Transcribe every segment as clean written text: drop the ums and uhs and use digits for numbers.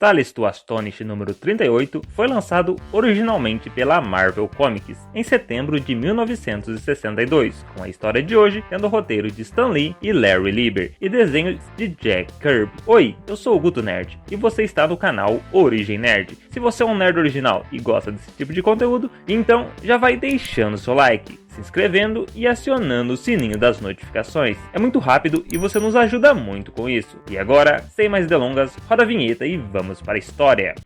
Tales to Astonish número 38 foi lançado originalmente pela Marvel Comics em setembro de 1962, com a história de hoje tendo o roteiro de Stan Lee e Larry Lieber e desenhos de Jack Kirby. Oi, eu sou o Guto Nerd e você está no canal Origem Nerd. Se você é um nerd original e gosta desse tipo de conteúdo, então já vai deixando seu like, se inscrevendo e acionando o sininho das notificações. É muito rápido e você nos ajuda muito com isso. E agora, sem mais delongas, roda a vinheta e vamos para a história.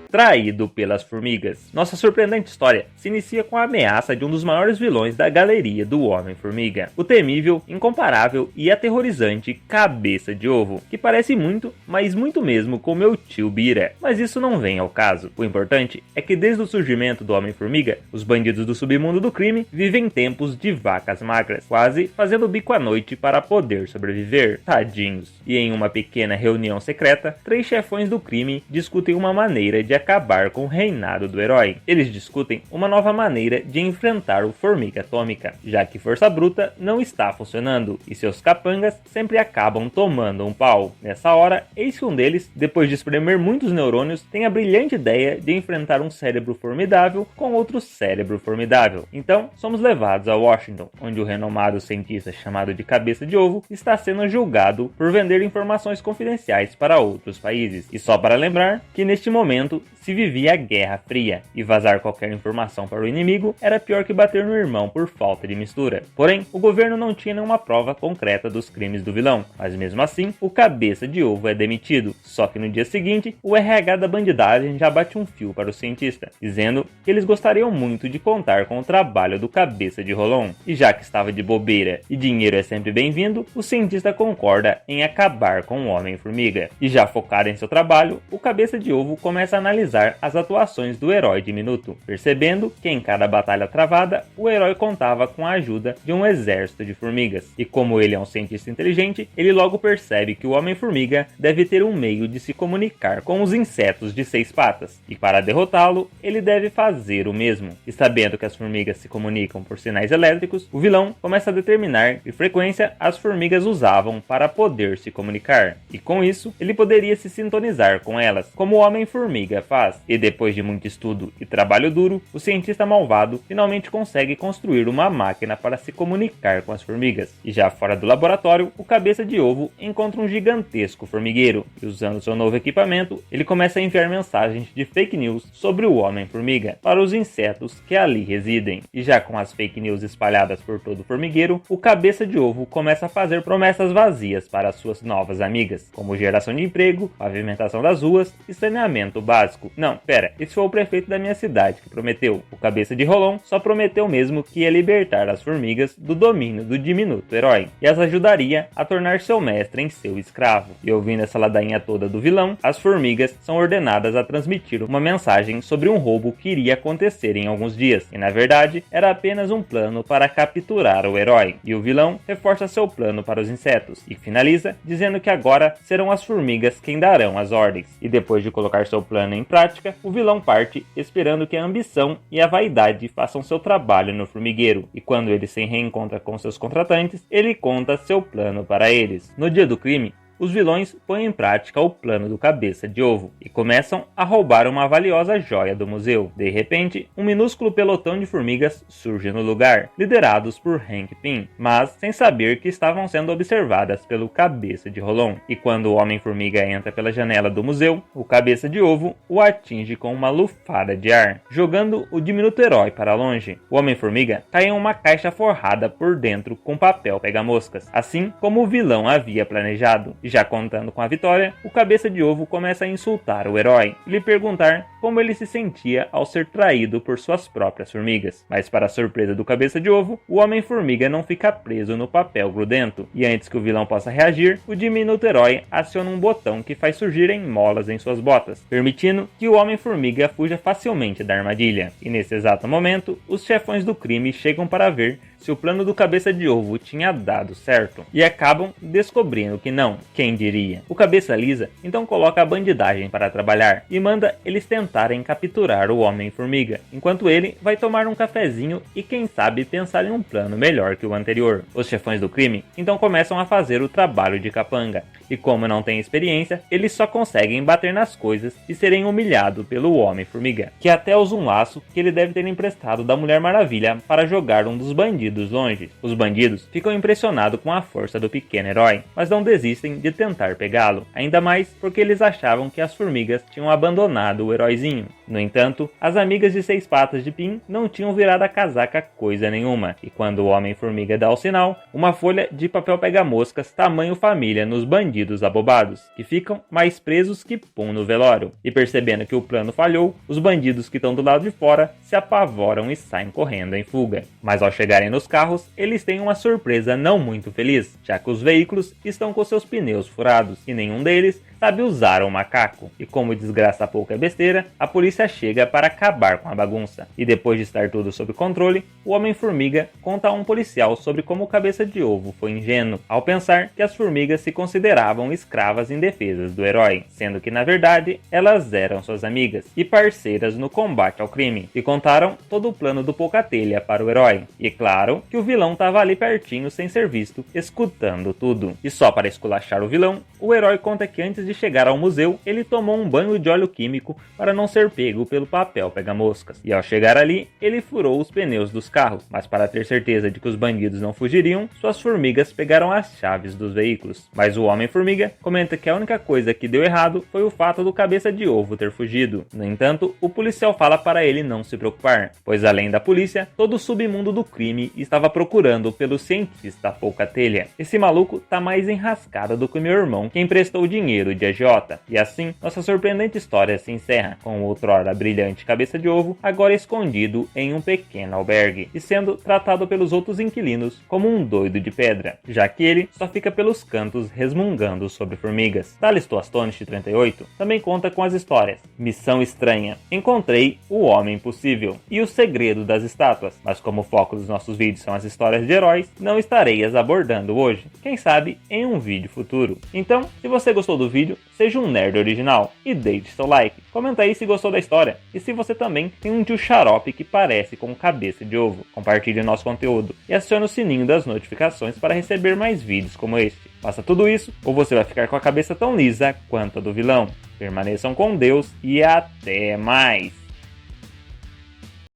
Traído pelas formigas. Nossa surpreendente história se inicia com a ameaça de um dos maiores vilões da galeria do Homem-Formiga, o temível, incomparável e aterrorizante Cabeça de Ovo, que parece muito, mas muito mesmo com meu tio Bira, mas isso não vem ao caso. O importante é que desde o surgimento do Homem-Formiga, os bandidos do submundo do crime vivem tempos de vacas magras, quase fazendo bico à noite para poder sobreviver. Tadinhos. E em uma pequena reunião secreta, 3 chefões do crime discutem uma maneira de acabar com o reinado do herói. Eles discutem uma nova maneira de enfrentar o Formiga Atômica, já que força bruta não está funcionando e seus capangas sempre acabam tomando um pau. Nessa hora, eis que um deles, depois de espremer muitos neurônios, tem a brilhante ideia de enfrentar um cérebro formidável com outro cérebro formidável. Então, somos levados a Washington, onde o renomado cientista chamado de Cabeça de Ovo está sendo julgado por vender informações confidenciais para outros países. E só para lembrar que neste momento se vivia a Guerra Fria, e vazar qualquer informação para o inimigo era pior que bater no irmão por falta de mistura. Porém, o governo não tinha nenhuma prova concreta dos crimes do vilão, mas mesmo assim, o Cabeça de Ovo é demitido. Só que no dia seguinte, o RH da bandidagem já bate um fio para o cientista, dizendo que eles gostariam muito de contar com o trabalho do Cabeça de Rolon. E já que estava de bobeira e dinheiro é sempre bem-vindo, o cientista concorda em acabar com o Homem-Formiga. E já focado em seu trabalho, o Cabeça de Ovo começa a analisar as atuações do herói diminuto, percebendo que em cada batalha travada, o herói contava com a ajuda de um exército de formigas. E como ele é um cientista inteligente, ele logo percebe que o Homem-Formiga deve ter um meio de se comunicar com os insetos de 6 patas, e para derrotá-lo, ele deve fazer o mesmo. E sabendo que as formigas se comunicam por sinais elétricos, o vilão começa a determinar que frequência as formigas usavam para poder se comunicar. E com isso, ele poderia se sintonizar com elas, como o Homem-Formiga faz. E depois de muito estudo e trabalho duro, o cientista malvado finalmente consegue construir uma máquina para se comunicar com as formigas. E já fora do laboratório, o Cabeça de Ovo encontra um gigantesco formigueiro e, usando seu novo equipamento, ele começa a enviar mensagens de fake news sobre o Homem-Formiga para os insetos que ali residem. E já com as fake news espalhadas por todo o formigueiro, o Cabeça de Ovo começa a fazer promessas vazias para suas novas amigas, como geração de emprego, pavimentação das ruas e saneamento básico. Não, pera, esse foi o prefeito da minha cidade que prometeu. O Cabeça de Rolon só prometeu mesmo que ia libertar as formigas do domínio do diminuto herói e as ajudaria a tornar seu mestre em seu escravo. E ouvindo essa ladainha toda do vilão, as formigas são ordenadas a transmitir uma mensagem sobre um roubo que iria acontecer em alguns dias, e na verdade era apenas um plano para capturar o herói. E o vilão reforça seu plano para os insetos e finaliza dizendo que agora serão as formigas quem darão as ordens. E depois de colocar seu plano em prática, o vilão parte esperando que a ambição e a vaidade façam seu trabalho no formigueiro, e quando ele se reencontra com seus contratantes, ele conta seu plano para eles. No dia do crime, os vilões põem em prática o plano do Cabeça de Ovo e começam a roubar uma valiosa joia do museu. De repente, um minúsculo pelotão de formigas surge no lugar, liderados por Hank Pym, mas sem saber que estavam sendo observadas pelo Cabeça de Rolon. E quando o Homem-Formiga entra pela janela do museu, o Cabeça de Ovo o atinge com uma lufada de ar, jogando o diminuto herói para longe. O Homem-Formiga cai em uma caixa forrada por dentro com papel pega-moscas, assim como o vilão havia planejado. E já contando com a vitória, o Cabeça de Ovo começa a insultar o herói e lhe perguntar como ele se sentia ao ser traído por suas próprias formigas. Mas para a surpresa do Cabeça de Ovo, o Homem-Formiga não fica preso no papel grudento, e antes que o vilão possa reagir, o diminuto herói aciona um botão que faz surgirem molas em suas botas, permitindo que o Homem-Formiga fuja facilmente da armadilha. E nesse exato momento, os chefões do crime chegam para ver se o plano do Cabeça de Ovo tinha dado certo, e acabam descobrindo que não, quem diria. O Cabeça Lisa então coloca a bandidagem para trabalhar e manda eles tentarem capturar o Homem-Formiga, enquanto ele vai tomar um cafezinho e quem sabe pensar em um plano melhor que o anterior. Os chefões do crime então começam a fazer o trabalho de capanga, e como não têm experiência, eles só conseguem bater nas coisas e serem humilhados pelo Homem-Formiga, que até usa um laço que ele deve ter emprestado da Mulher Maravilha para jogar um dos bandidos longe. Os bandidos ficam impressionados com a força do pequeno herói, mas não desistem de tentar pegá-lo, ainda mais porque eles achavam que as formigas tinham abandonado o heróizinho. No entanto, as amigas de 6 patas de Pym não tinham virado a casaca coisa nenhuma, e quando o Homem-Formiga dá o sinal, uma folha de papel pega-moscas tamanho família nos bandidos abobados, que ficam mais presos que pum no velório. E percebendo que o plano falhou, os bandidos que estão do lado de fora se apavoram e saem correndo em fuga. Mas ao chegarem nos carros, eles têm uma surpresa não muito feliz, já que os veículos estão com seus pneus furados, e nenhum deles sabe usar o macaco. E como desgraça pouca é besteira, a polícia chega para acabar com a bagunça. E depois de estar tudo sob controle, o Homem-Formiga conta a um policial sobre como o Cabeça de Ovo foi ingênuo, ao pensar que as formigas se consideravam escravas indefesas do herói, sendo que na verdade elas eram suas amigas e parceiras no combate ao crime, e contaram todo o plano do Pouca-Telha para o herói. E claro que o vilão estava ali pertinho sem ser visto, escutando tudo. E só para esculachar o vilão, o herói conta que antes de chegar ao museu, ele tomou um banho de óleo químico para não ser pego pelo papel pega-moscas. E ao chegar ali, ele furou os pneus dos carros, mas para ter certeza de que os bandidos não fugiriam, suas formigas pegaram as chaves dos veículos. Mas o Homem-Formiga comenta que a única coisa que deu errado foi o fato do Cabeça de Ovo ter fugido. No entanto, o policial fala para ele não se preocupar, pois além da polícia, todo o submundo do crime estava procurando pelo cientista Pouca-Telha. Esse maluco tá mais enrascado do que meu irmão que emprestou o dinheiro de agiota. E assim, nossa surpreendente história se encerra, com o outrora brilhante Cabeça de Ovo agora escondido em um pequeno albergue e sendo tratado pelos outros inquilinos como um doido de pedra, já que ele só fica pelos cantos resmungando sobre formigas. Thales Astonish 38 também conta com as histórias Missão Estranha, Encontrei o Homem Impossível e O Segredo das Estátuas, mas como o foco dos nossos vídeos são as histórias de heróis, não estarei as abordando hoje, quem sabe em um vídeo futuro. Então, se você gostou do vídeo, seja um nerd original e deixe seu like. Comenta aí se gostou da história e se você também tem um tio xarope que parece com Cabeça de Ovo. Compartilhe nosso conteúdo e acione o sininho das notificações para receber mais vídeos como este. Faça tudo isso ou você vai ficar com a cabeça tão lisa quanto a do vilão. Permaneçam com Deus e até mais!